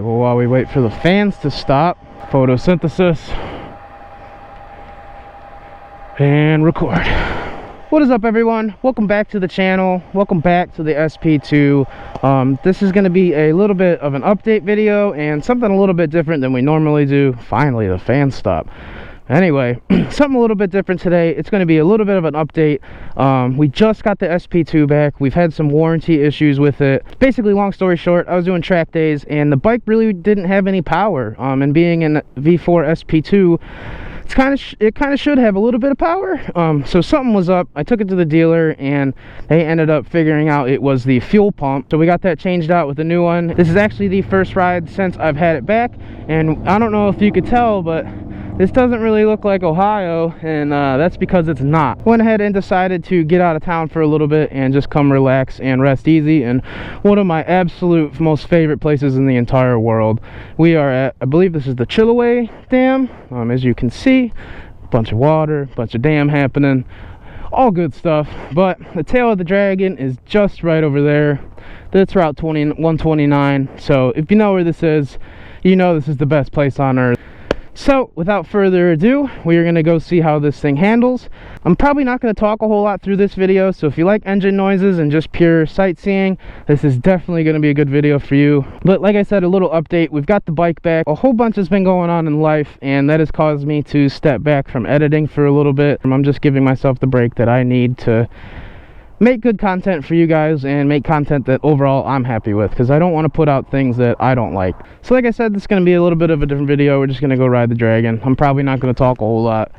Well, while we wait for the fans to stop, photosynthesis and record. What is up, everyone? Welcome back to the channel. Welcome back to the SP2. This is going to be a little bit of an update video and something a little bit different than we normally do. Finally, the fans stop. Anyway, something a little bit different today. It's going to be a little bit of an update. We just got the SP2 back. We've had some warranty issues with it. Basically, long story short, I was doing track days and the bike really didn't have any power. And being in V4 SP2, it kind of should have a little bit of power. So something was up. I took it to the dealer and they ended up figuring out it was the fuel pump. So we got that changed out with a new one. This is actually the first ride since I've had it back, and I don't know if you could tell, but this doesn't really look like Ohio, and that's because it's not. Went ahead and decided to get out of town for a little bit and just come relax and rest easy in one of my absolute most favorite places in the entire world. We are at, I believe this is the Chilliwack Dam. As you can see, a bunch of water, a bunch of dam happening, all good stuff. But the tail of the dragon is just right over there. That's Route 129. So if you know where this is, you know this is the best place on earth. So without further ado, we are going to go see how this thing handles. I'm probably not going to talk a whole lot through this video, so if you like engine noises and just pure sightseeing, this is definitely going to be a good video for you. But like I said, a little update. We've got the bike back. A whole bunch has been going on in life, and that has caused me to step back from editing for a little bit. I'm just giving myself the break that I need to make good content for you guys and make content that overall I'm happy with, because I don't want to put out things that I don't like. So like I said, this is going to be a little bit of a different video. We're just going to go ride the dragon. I'm probably not going to talk a whole lot,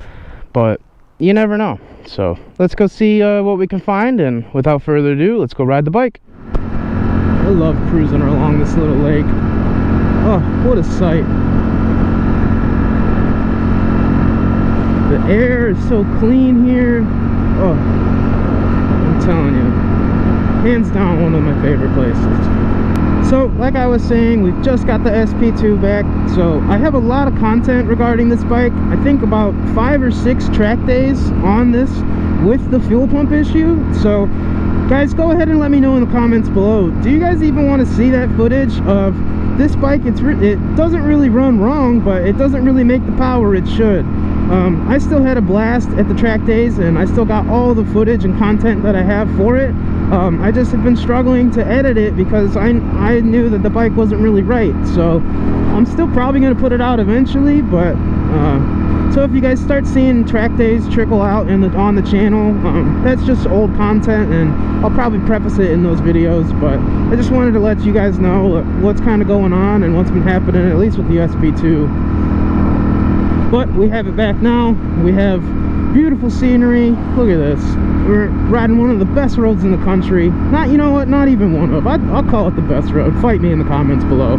but you never know. So let's go see what we can find, and without further ado, let's go ride the bike. I love cruising along this little lake. Oh, what a sight. The air is so clean here. Oh, telling you, hands down one of my favorite places. So like I was saying, we've just got the SP2 back, so I have a lot of content regarding this bike. I think about 5 or 6 track days on this with the fuel pump issue. So guys, go ahead and let me know in the comments below, do you guys even want to see that footage of this bike? It doesn't really run wrong, but it doesn't really make the power it should. I still had a blast at the track days, and I still got all the footage and content that I have for it. I just have been struggling to edit it because I knew that the bike wasn't really right. So I'm still probably going to put it out eventually, but so if you guys start seeing track days trickle out on the channel, that's just old content, and I'll probably preface it in those videos. But I just wanted to let you guys know what's kind of going on and what's been happening, at least with the SP2. But we have it back now. We have beautiful scenery. Look at this. We're riding one of the best roads in the country. You know what, not even one of. I'll call it the best road. Fight me in the comments below.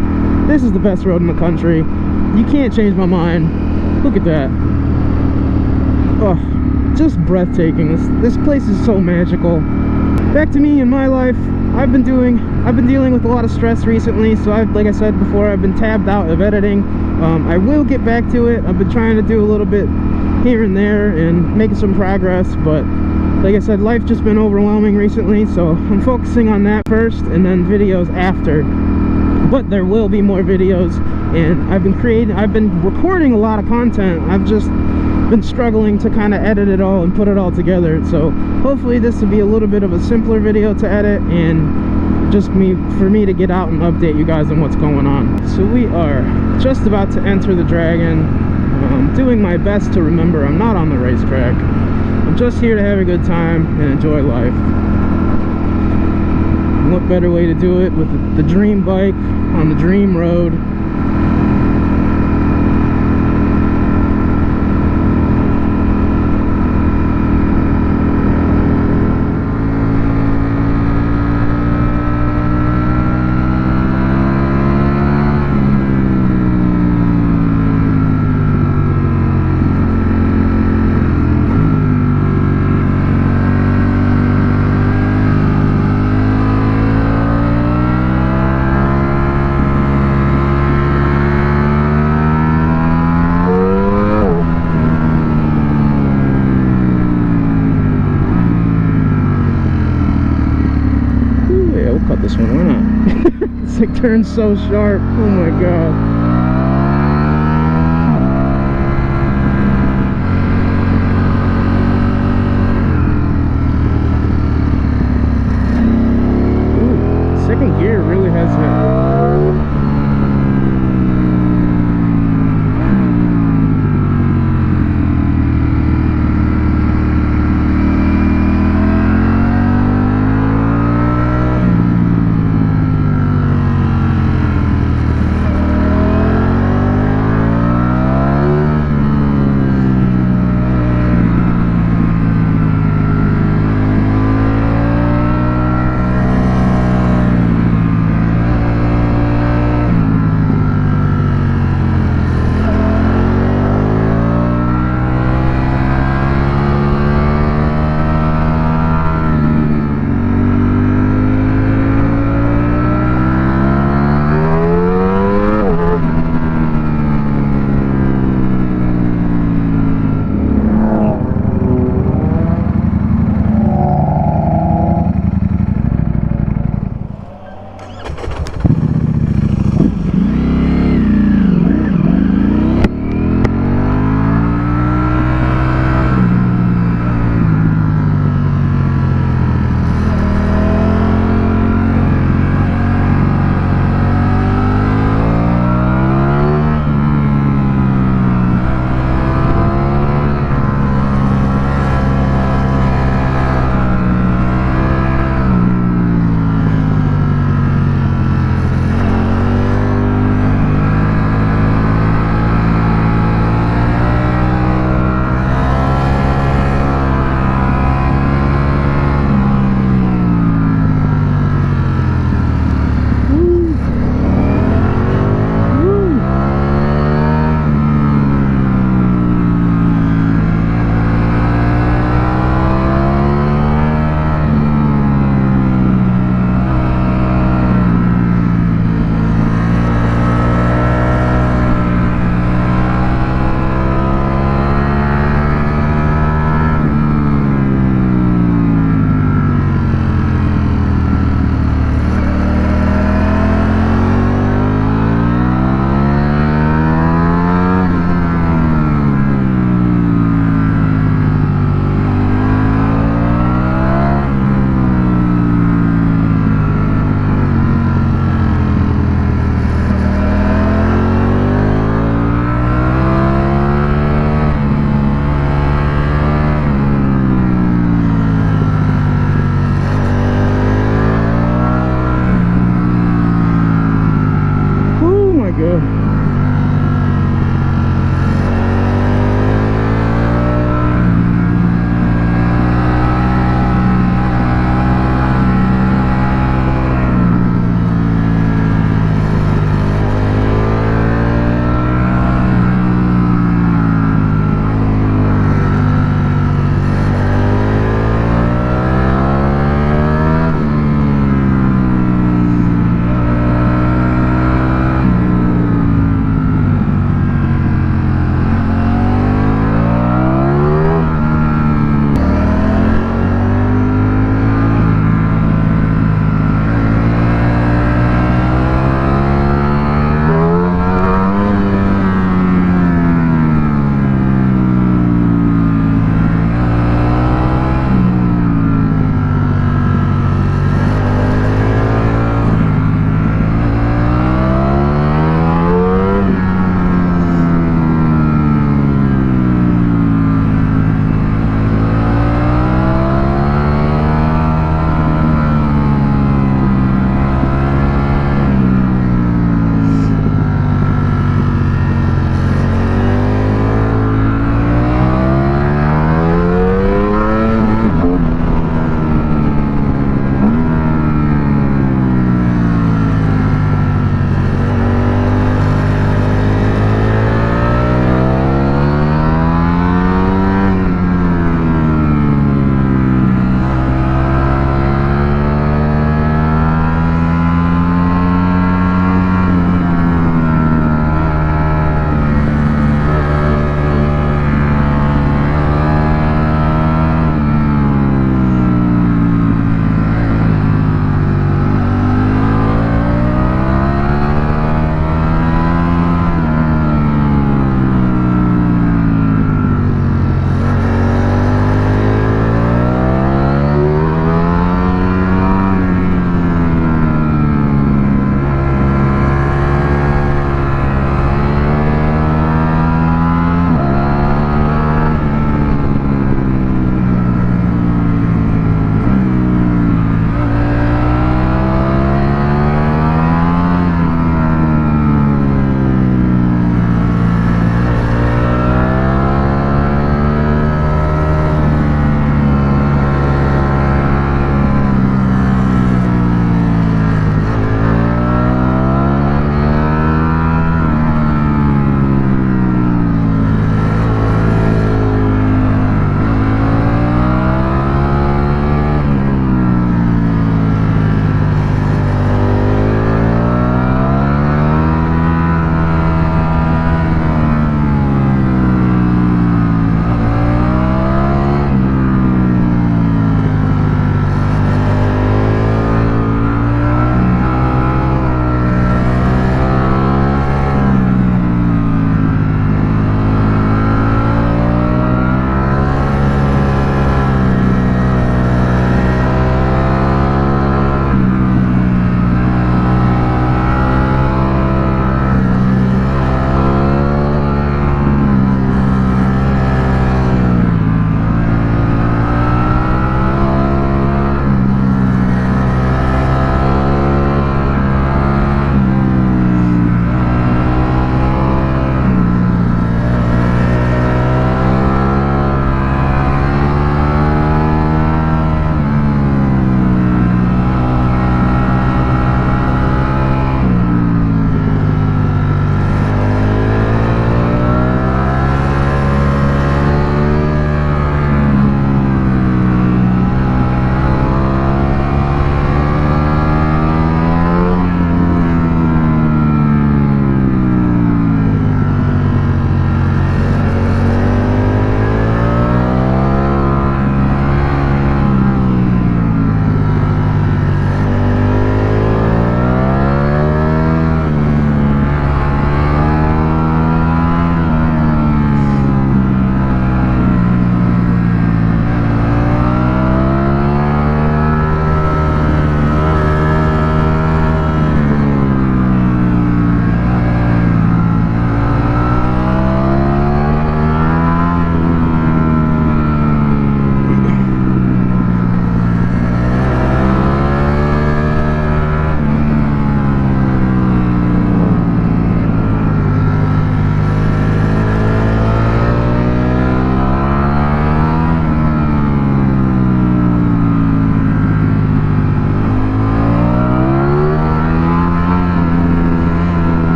This is the best road in the country. You can't change my mind. Look at that. Oh, just breathtaking. This place is so magical. Back to me in my life. I've been dealing with a lot of stress recently, so like I said before, I've been tabbed out of editing. I will get back to it. I've been trying to do a little bit here and there and making some progress, but like I said, life just been overwhelming recently, so I'm focusing on that first and then videos after. But there will be more videos, and I've been recording a lot of content. I've just been struggling to kind of edit it all and put it all together. So hopefully this will be a little bit of a simpler video to edit, and just for me to get out and update you guys on what's going on. So we are just about to enter the dragon. I'm doing my best to remember I'm not on the racetrack. I'm just here to have a good time and enjoy life. And what better way to do it with the dream bike on the dream road. turns so sharp. Oh my god. Ooh, second gear really has it.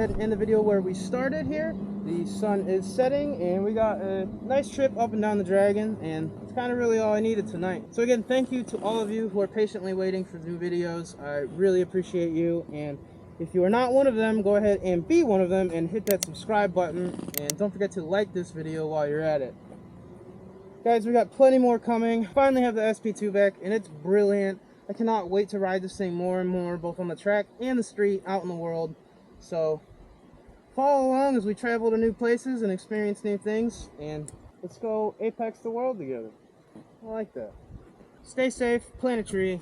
ahead and end the video where we started here. The sun is setting and we got a nice trip up and down the Dragon, and it's kind of really all I needed tonight. So again, thank you to all of you who are patiently waiting for new videos. I really appreciate you, and if you are not one of them, go ahead and be one of them and hit that subscribe button, and don't forget to like this video while you're at it. Guys, we got plenty more coming. Finally have the SP2 back, and it's brilliant. I cannot wait to ride this thing more and more, both on the track and the street, out in the world. So follow along as we travel to new places and experience new things, and let's go apex the world together. I like that. Stay safe, plant a tree.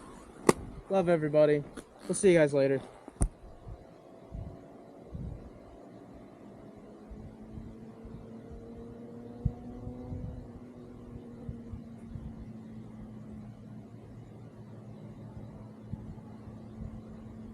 Love everybody. We'll see you guys later.